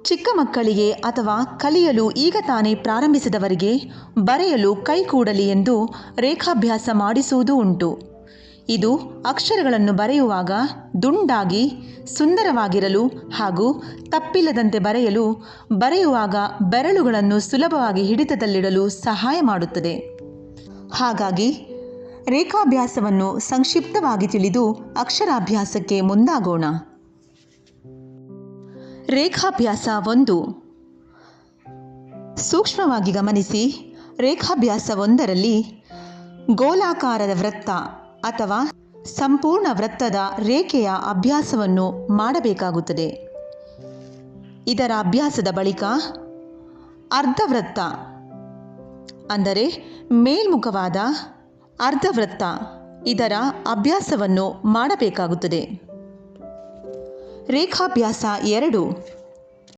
ಚಿಕ್ಕ ಮಕ್ಕಳಿಗೆ ಅಥವಾ ಕಲಿಯಲು ಈಗ ತಾನೇ ಪ್ರಾರಂಭಿಸಿದವರಿಗೆ ಬರೆಯಲು ಕೈಗೂಡಲಿ ಎಂದು ರೇಖಾಭ್ಯಾಸ ಮಾಡಿಸುವುದೂ ಉಂಟು. ಇದು ಅಕ್ಷರಗಳನ್ನು ಬರೆಯುವಾಗ ದುಂಡಾಗಿ ಸುಂದರವಾಗಿರಲು ಹಾಗೂ ತಪ್ಪಿಲ್ಲದಂತೆ ಬರೆಯುವಾಗ ಬೆರಳುಗಳನ್ನು ಸುಲಭವಾಗಿ ಹಿಡಿತದಲ್ಲಿಡಲು ಸಹಾಯ ಮಾಡುತ್ತದೆ. ಹಾಗಾಗಿ ರೇಖಾಭ್ಯಾಸವನ್ನು ಸಂಕ್ಷಿಪ್ತವಾಗಿ ತಿಳಿದು ಅಕ್ಷರಾಭ್ಯಾಸಕ್ಕೆ ಮುಂದಾಗೋಣ. ರೇಖಾಭ್ಯಾಸ 1. ಸೂಕ್ಷ್ಮವಾಗಿ ಗಮನಿಸಿ. ರೇಖಾಭ್ಯಾಸ 1ರಲ್ಲಿ ಗೋಲಾಕಾರದ ವೃತ್ತ ಅಥವಾ ಸಂಪೂರ್ಣ ವೃತ್ತದ ರೇಖೆಯ ಅಭ್ಯಾಸವನ್ನು ಮಾಡಬೇಕಾಗುತ್ತದೆ. ಇದರ ಅಭ್ಯಾಸದ ಬಳಿಕ ಅರ್ಧವೃತ್ತ ಅಂದರೆ ಮೇಲ್ಮುಖವಾದ ಅರ್ಧವೃತ್ತ ಇದರ ಅಭ್ಯಾಸವನ್ನು ಮಾಡಬೇಕಾಗುತ್ತದೆ. ರೇಖಾಭ್ಯಾಸ 2